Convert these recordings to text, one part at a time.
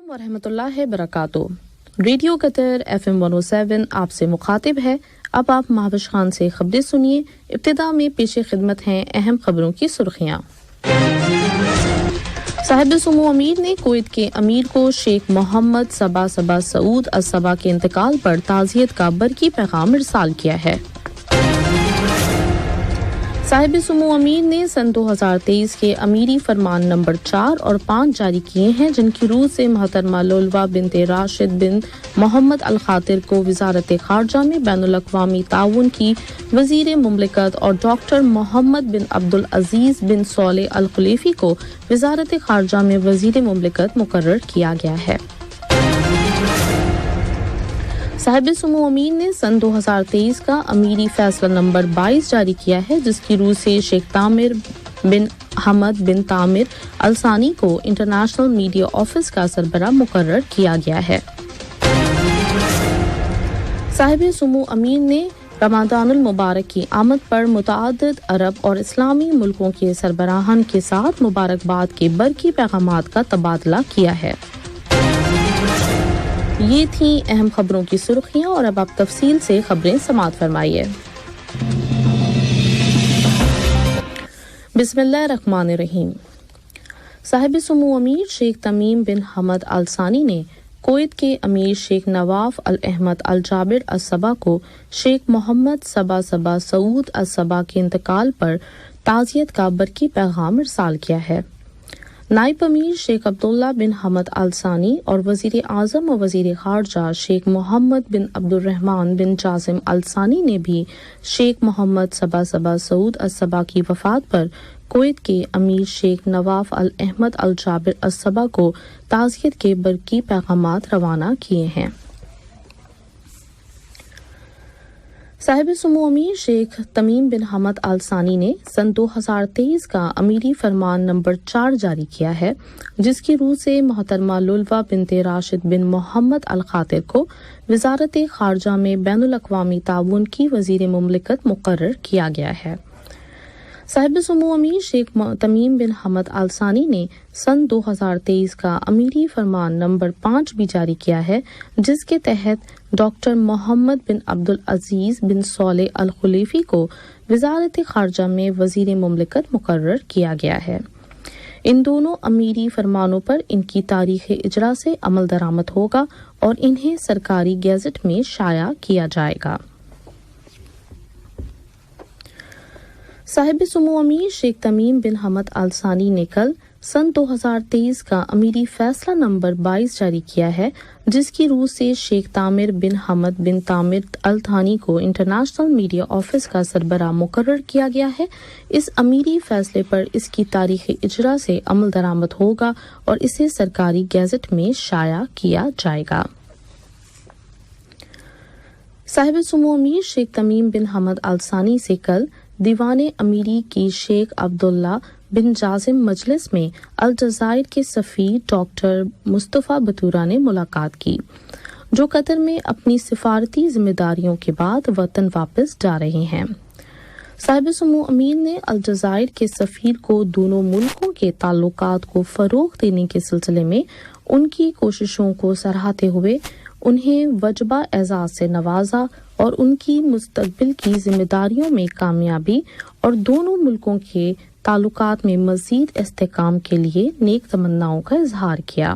ورحمۃ اللہ وبرکاتہ۔ ریڈیو قطر FM 107 آپ سے مخاطب ہے۔ اب آپ مہوش خان سے خبریں سنیے۔ ابتدا میں پیش خدمت ہیں اہم خبروں کی سرخیاں۔ صاحب سمو امیر نے کویت کے امیر کو شیخ محمد صبا سعود الصبا کے انتقال پر تعزیت کا برقی پیغام ارسال کیا ہے۔ صاحب سمو امیر نے سن 2023 کے امیری فرمان نمبر 4 اور 5 جاری کیے ہیں، جن کی روح سے محترمہ لولوا بنت راشد بن محمد الخاطر کو وزارت خارجہ میں بین الاقوامی تعاون کی وزیر مملکت اور ڈاکٹر محمد بن عبدالعزیز بن صالح الخلیفی کو وزارت خارجہ میں وزیر مملکت مقرر کیا گیا ہے۔ صاحب سمو امیر نے سن 2023 کا امیری فیصلہ نمبر 22 جاری کیا ہے، جس کی روح سے شیخ تامر بن حمد بن تامر الثانی کو انٹرنیشنل میڈیا آفس کا سربراہ مقرر کیا گیا ہے۔ صاحب سمو امیر نے رمضان المبارک کی آمد پر متعدد عرب اور اسلامی ملکوں کے سربراہان کے ساتھ مبارکباد کے برقی پیغامات کا تبادلہ کیا ہے۔ یہ تھیں اہم خبروں کی سرخیاں، اور اب آپ تفصیل سے خبریں سماعت فرمائیے۔ بسم اللہ الرحمن الرحیم۔ صاحب سمو امیر شیخ تمیم بن حمد آل ثانی نے کویت کے امیر شیخ نواف الاحمد الجابر الصبا کو شیخ محمد صبا سعود الصبا کے انتقال پر تعزیت کا برقی پیغام ارسال کیا ہے۔ نائب امیر شیخ عبداللہ بن حمد آل ثانی اور وزیر اعظم و وزیر خارجہ شیخ محمد بن عبد الرحمن بن جاسم آل ثانی نے بھی شیخ محمد صبا سعود الصبا کی وفات پر کویت کے امیر شیخ نواف الاحمد الجابر الصبا کو تعزیت کے برقی پیغامات روانہ کیے ہیں۔ صاحب سمو امیر شیخ تمیم بن حمد آل ثانی نے سن 2023 کا امیری فرمان نمبر 4 جاری کیا ہے، جس کی روح سے محترمہ لولوا بنت راشد بن محمد الخاطر کو وزارت خارجہ میں بین الاقوامی تعاون کی وزیر مملکت مقرر کیا گیا ہے۔ صاحب سمو امیر شیخ تمیم بن حمد آل ثانی نے سن 2023 کا امیری فرمان نمبر 5 بھی جاری کیا ہے، جس کے تحت ڈاکٹر محمد بن عبدالعزیز بن صالح الخلیفی کو وزارت خارجہ میں وزیر مملکت مقرر کیا گیا ہے۔ ان دونوں امیری فرمانوں پر ان کی تاریخ اجرا سے عمل درآمد ہوگا اور انہیں سرکاری گیزٹ میں شائع کیا جائے گا۔ صاحب سمو امیر شیخ تمیم بن حمد آل ثانی نے کل سن 2023 کا امیری فیصلہ نمبر 22 جاری کیا ہے، جس کی روح سے شیخ تامر بن حمد بن تامر الثانی کو انٹرنیشنل میڈیا آفس کا سربراہ مقرر کیا گیا ہے۔ اس امیری فیصلے پر اس کی تاریخ اجرا سے عمل درآمد ہوگا اور اسے سرکاری گیزٹ میں شائع کیا جائے گا۔ صاحب سمو امیر شیخ تمیم بن حمد آل ثانی سے کل دیوان امیری کی شیخ عبداللہ بن جازم مجلس میں الجزائر کے سفیر ڈاکٹر مصطفیٰ بطورہ نے ملاقات کی، جو قطر میں اپنی سفارتی ذمہ داریوں کے بعد وطن واپس جا رہے ہیں۔ صاحب سمو امیر نے الجزائر کے سفیر کو دونوں ملکوں کے تعلقات کو فروغ دینے کے سلسلے میں ان کی کوششوں کو سراہتے ہوئے انہیں وجبہ اعزاز سے نوازا اور ان کی مستقبل کی ذمہ داریوں میں کامیابی اور دونوں ملکوں کے تعلقات میں مزید استحکام کے لیے نیک تمناؤں کا اظہار کیا۔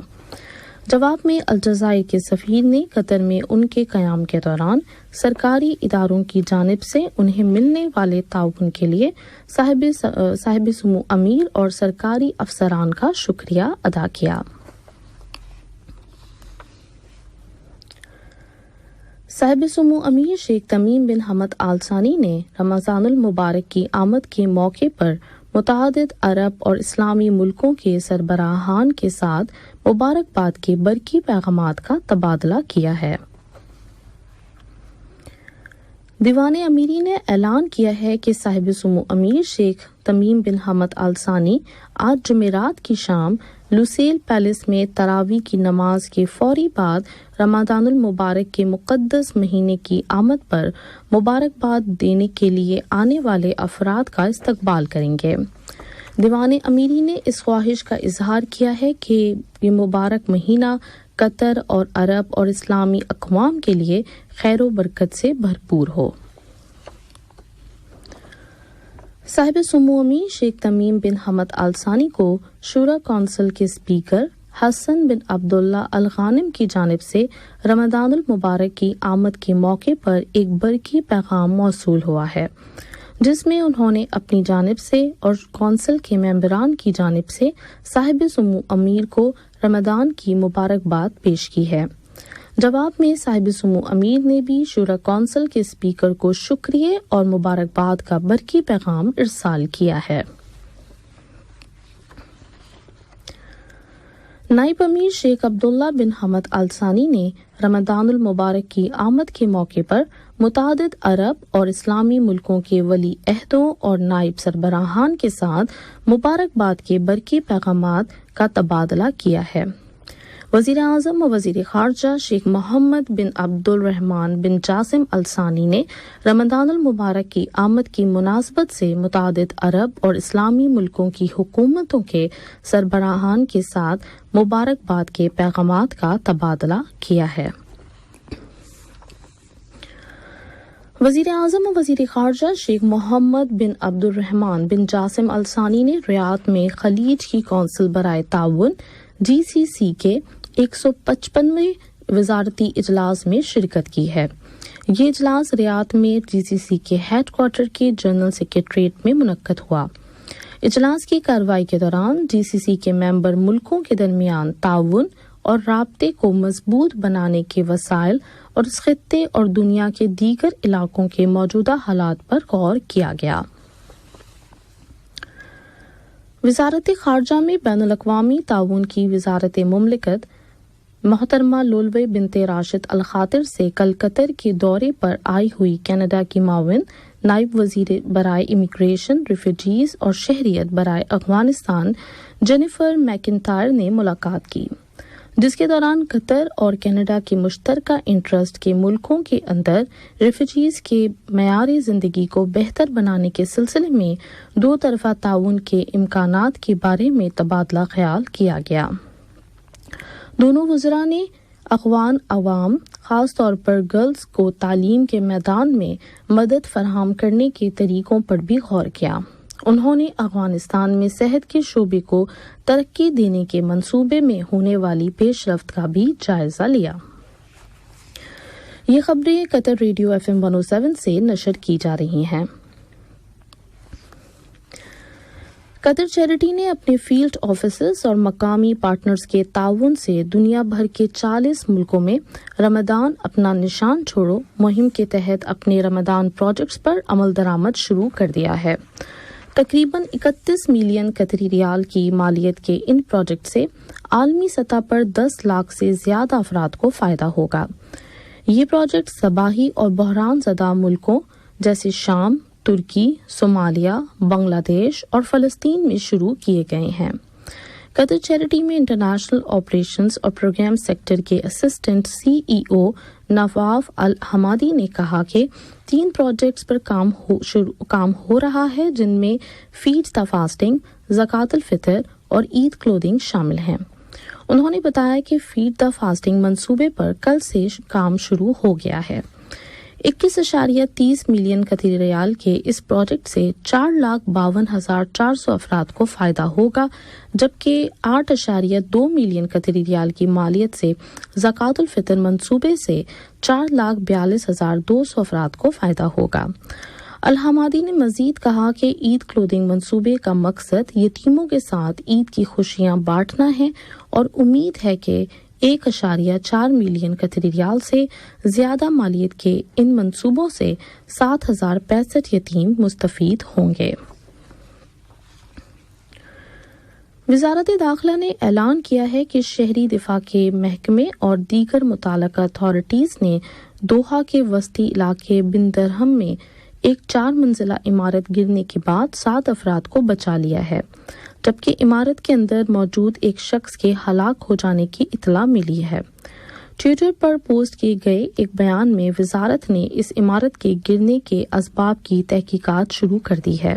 جواب میں الجزائر کے سفیر نے قطر میں ان کے قیام کے دوران سرکاری اداروں کی جانب سے انہیں ملنے والے تعاون کے لیے صاحب سمو امیر اور سرکاری افسران کا شکریہ ادا کیا۔ صاحب سمو امیر شیخ تمیم بن حمد آل ثانی نے رمضان المبارک کی آمد کے موقع پر متعدد عرب اور اسلامی ملکوں کے سربراہان کے ساتھ مبارکباد کے برقی پیغامات کا تبادلہ کیا ہے۔ دیوان امیری نے اعلان کیا ہے کہ صاحب سمو امیر شیخ تمیم بن حمد آل ثانی آج جمعرات کی شام لوسیل پیلس میں تراویح کی نماز کے فوری بعد رمضان المبارک کے مقدس مہینے کی آمد پر مبارکباد دینے کے لیے آنے والے افراد کا استقبال کریں گے۔ دیوان امیری نے اس خواہش کا اظہار کیا ہے کہ یہ مبارک مہینہ قطر اور عرب اور اسلامی اقوام کے لیے خیر و برکت سے بھرپور ہو۔ صاحب سمو امیر شیخ تمیم بن حمد آل ثانی کو شورا کونسل کے اسپیکر حسن بن عبداللہ الغانم کی جانب سے رمضان المبارک کی آمد کے موقع پر ایک برقی پیغام موصول ہوا ہے، جس میں انہوں نے اپنی جانب سے اور کونسل کے ممبران کی جانب سے صاحب سمو امیر کو رمضان کی مبارکباد پیش کی ہے۔ جواب میں صاحب سمو امیر نے بھی شورا کونسل کے اسپیکر کو شکریہ اور مبارکباد کا برقی پیغام ارسال کیا ہے۔ نائب امیر شیخ عبداللہ بن حمد آل ثانی نے رمضان المبارک کی آمد کے موقع پر متعدد عرب اور اسلامی ملکوں کے ولی عہدوں اور نائب سربراہان کے ساتھ مبارکباد کے برقی پیغامات کا تبادلہ کیا ہے۔ وزیر اعظم و وزیر خارجہ شیخ محمد بن عبد الرحمن بن جاسم ال ثانی نے رمضان المبارک کی آمد کی مناسبت سے متعدد عرب اور اسلامی ملکوں کی حکومتوں کے سربراہان کے ساتھ مبارکباد کے پیغامات کا تبادلہ کیا ہے۔ وزیر اعظم و وزیر خارجہ شیخ محمد بن عبد الرحمن بن جاسم ال ثانی نے ریاض میں خلیج کی کونسل برائے تعاون GCC کے 155ویں وزارتی اجلاس میں شرکت کی ہے۔ یہ اجلاس ریاض میں GCC کے ہیڈ کوارٹر کے جنرل سیکریٹریٹ میں منعقد ہوا۔ اجلاس کی کارروائی کے دوران GCC کے ممبر ملکوں کے درمیان تعاون اور رابطے کو مضبوط بنانے کے وسائل اور اس خطے اور دنیا کے دیگر علاقوں کے موجودہ حالات پر غور کیا گیا۔ وزارت خارجہ میں بین الاقوامی تعاون کی وزارت مملکت محترمہ لولوے بنت راشد الخاطر سے کل قطر کے دورے پر آئی ہوئی کینیڈا کی معاون نائب وزیر برائے امیگریشن، ریفیوجیز اور شہریت برائے افغانستان جینیفر میکنٹائر نے ملاقات کی، جس کے دوران قطر اور کینیڈا کے مشترکہ انٹرسٹ کے ملکوں کے اندر ریفیوجیز کے معیار زندگی کو بہتر بنانے کے سلسلے میں دو طرفہ تعاون کے امکانات کے بارے میں تبادلہ خیال کیا گیا۔ دونوں وزراء نے افغان عوام، خاص طور پر گرلز کو تعلیم کے میدان میں مدد فراہم کرنے کے طریقوں پر بھی غور کیا۔ انہوں نے افغانستان میں صحت کے شعبے کو ترقی دینے کے منصوبے میں ہونے والی پیش رفت کا بھی جائزہ لیا۔ یہ خبریں قطر ریڈیو FM 107 سے نشر کی جا رہی ہیں۔ قطر چیریٹی نے اپنے فیلڈ آفیسز اور مقامی پارٹنرز کے تعاون سے دنیا بھر کے 40 ملکوں میں رمضان اپنا نشان چھوڑو مہم کے تحت اپنے رمضان پروجیکٹس پر عمل درآمد شروع کر دیا ہے۔ تقریباً 31 ملین قطری ریال کی مالیت کے ان پروجیکٹ سے عالمی سطح پر 10 لاکھ سے زیادہ افراد کو فائدہ ہوگا۔ یہ پروجیکٹ تباہی اور بحران زدہ ملکوں جیسے شام، ترکی، صومالیہ، بنگلہ دیش اور فلسطین میں شروع کیے گئے ہیں۔ قطر چیریٹی میں انٹرنیشنل آپریشنز اور پروگرام سیکٹر کے اسسٹنٹ CEO نواف الحمادی نے کہا کہ 3 پروجیکٹس پر کام ہو رہا ہے، جن میں فیڈ دا فاسٹنگ، زکوٰۃ الفطر اور عید کلودنگ شامل ہیں۔ انہوں نے بتایا کہ فیڈ دا فاسٹنگ منصوبے پر کل سے کام شروع ہو گیا ہے۔ 21.30 ملین قطری ریال کے اس پروجیکٹ سے 4,52,400 افراد کو فائدہ ہوگا، جبکہ 8.2 ملین قطری ریال کی مالیت سے زکوٰۃ الفطر منصوبے سے 4,42,200 افراد کو فائدہ ہوگا۔ الحمادی نے مزید کہا کہ عید کلودنگ منصوبے کا مقصد یتیموں کے ساتھ عید کی خوشیاں بانٹنا ہے اور امید ہے کہ 1.4 ملین قطری ریال سے زیادہ مالیت کے ان منصوبوں سے 7,065 یتیم مستفید ہوں گے۔ وزارت داخلہ نے اعلان کیا ہے کہ شہری دفاع کے محکمے اور دیگر متعلقہ اتھارٹیز نے دوحہ کے وسطی علاقے بن درہم میں ایک 4 منزلہ عمارت گرنے کے بعد 7 افراد کو بچا لیا ہے، جبکہ عمارت کے اندر موجود ایک شخص کے ہلاک ہو جانے کی اطلاع ملی ہے۔ ٹویٹر پر پوسٹ کیے گئے ایک بیان میں وزارت نے اس عمارت کے گرنے کے اسباب کی تحقیقات شروع کر دی ہے۔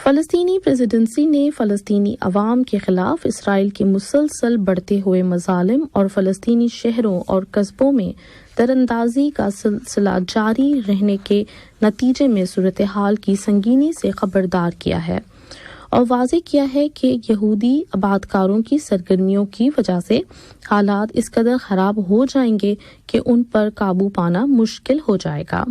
فلسطینی پریزیڈنسی نے فلسطینی عوام کے خلاف اسرائیل کے مسلسل بڑھتے ہوئے مظالم اور فلسطینی شہروں اور قصبوں میں دراندازی کا سلسلہ جاری رہنے کے نتیجے میں صورتحال کی سنگینی سے خبردار کیا ہے اور واضح کیا ہے کہ یہودی آبادکاروں کی سرگرمیوں کی وجہ سے حالات اس قدر خراب ہو جائیں گے کہ ان پر قابو پانا مشکل ہو جائے گا۔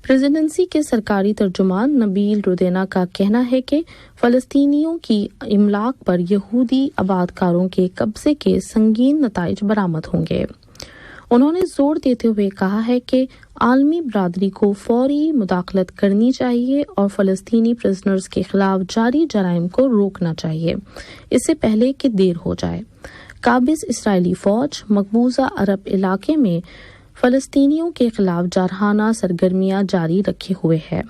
پریزیڈنسی کے سرکاری ترجمان نبیل رودینا کا کہنا ہے کہ فلسطینیوں کی املاک پر یہودی آبادکاروں کے قبضے کے سنگین نتائج برآمد ہوں گے۔ انہوں نے زور دیتے ہوئے کہا ہے کہ عالمی برادری کو فوری مداخلت کرنی چاہیے اور فلسطینی پرزنرز کے خلاف جاری جرائم کو روکنا چاہیے اس سے پہلے کہ دیر ہو جائے۔ قابض اسرائیلی فوج مقبوضہ عرب علاقے میں فلسطینیوں کے خلاف جارحانہ سرگرمیاں جاری رکھے ہوئے ہے،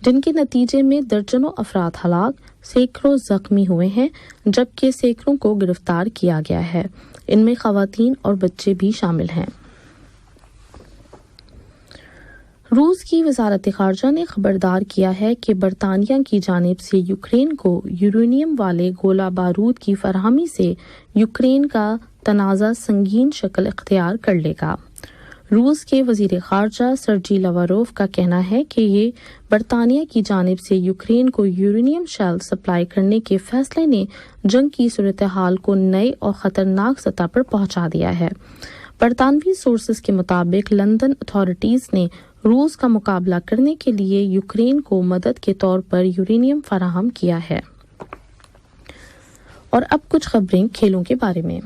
جن کے نتیجے میں درجنوں افراد ہلاک، سینکڑوں زخمی ہوئے ہیں جبکہ سینکڑوں کو گرفتار کیا گیا ہے، ان میں خواتین اور بچے بھی شامل ہیں۔ روس کی وزارت خارجہ نے خبردار کیا ہے کہ برطانیہ کی جانب سے یوکرین کو یورینیم والے گولہ بارود کی فراہمی سے یوکرین کا تنازع سنگین شکل اختیار کر لے گا۔ روس کے وزیر خارجہ سرجی لاواروف کا کہنا ہے کہ یہ برطانیہ کی جانب سے یوکرین کو یورینیم شیل سپلائی کرنے کے فیصلے نے جنگ کی صورتحال کو نئے اور خطرناک سطح پر پہنچا دیا ہے۔ برطانوی سورسز کے مطابق لندن اتھارٹیز نے روس کا مقابلہ کرنے کے لیے یوکرین کو مدد کے طور پر یورینیم فراہم کیا ہے۔ اور اب کچھ خبریں کھیلوں کے بارے میں۔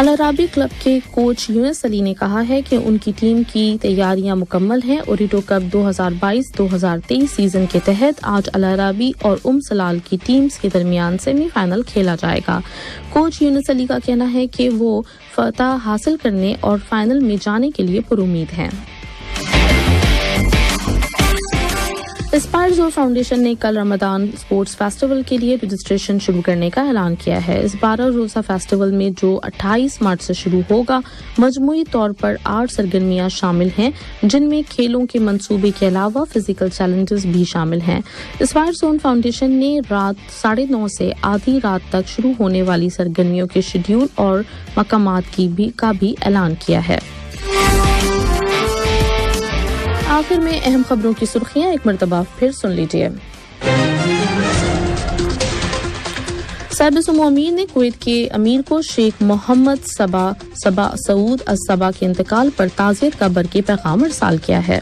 العربی کلب کے کوچ یونس علی نے کہا ہے کہ ان کی ٹیم کی تیاریاں مکمل ہیں۔ اوریٹو کپ 2022-2023 سیزن کے تحت آج العربی اور سلال کی ٹیمز کے درمیان سیمی فائنل کھیلا جائے گا۔ کوچ یونس علی کا کہنا ہے کہ وہ فتح حاصل کرنے اور فائنل میں جانے کے لیے پرامید ہیں۔ اسپائر زور فاؤنڈیشن نے کل رمضان اسپورٹس فیسٹیول کے لیے رجسٹریشن شروع کرنے کا اعلان کیا ہے۔ اس 12 روزہ فیسٹیول میں جو 28 مارچ سے شروع ہوگا، مجموعی طور پر 8 سرگرمیاں شامل ہیں، جن میں کھیلوں کے منصوبے کے علاوہ فزیکل چیلنجز بھی شامل ہیں۔ اسپائر زون فاؤنڈیشن نے رات 9:30 سے آدھی رات تک شروع ہونے والی سرگرمیوں کے شیڈول اور مقامات کا بھی اعلان کیا ہے۔ آخر میں اہم خبروں کی سرخیاں ایک مرتبہ پھر سن لیجیے۔ صاحب سمو امیر نے کویت کے امیر کو شیخ محمد صبا سعود الصبا کے انتقال پر تعزیت کا برقی پیغام ارسال کیا ہے۔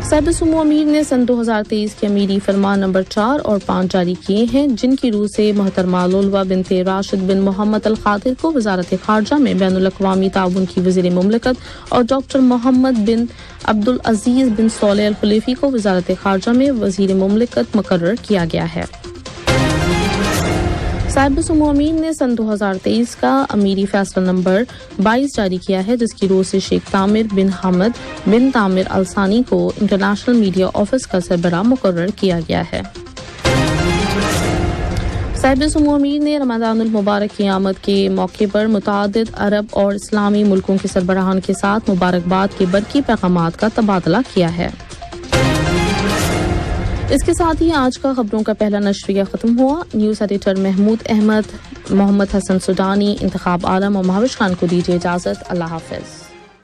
صاحب سمو امیر نے سن 2023 کے امیری فرمان نمبر 4 اور 5 جاری کیے ہیں، جن کی روح سے محترمہ لولوا بنت راشد بن محمد الخاطر کو وزارت خارجہ میں بین الاقوامی تعاون کی وزیر مملکت اور ڈاکٹر محمد بن عبدالعزیز بن صالح الخلیفی کو وزارت خارجہ میں وزیر مملکت مقرر کیا گیا ہے۔ صاحب سمو امیر نے سن 2023 کا امیری فیصلہ نمبر 22 جاری کیا ہے، جس کی روح سے شیخ تامر بن حمد بن تامر الثانی کو انٹرنیشنل میڈیا آفس کا سربراہ مقرر کیا گیا ہے۔ صاحب سمو امیر نے رمضان المبارک کی آمد کے موقع پر متعدد عرب اور اسلامی ملکوں کے سربراہان کے ساتھ مبارکباد کے برقی پیغامات کا تبادلہ کیا ہے۔ اس کے ساتھ ہی آج کا خبروں کا پہلا نشریہ ختم ہوا۔ نیوز ایڈیٹر محمود احمد، محمد حسن سوڈانی، انتخاب عالم اور مہوش خان کو دیجیے اجازت۔ اللہ حافظ۔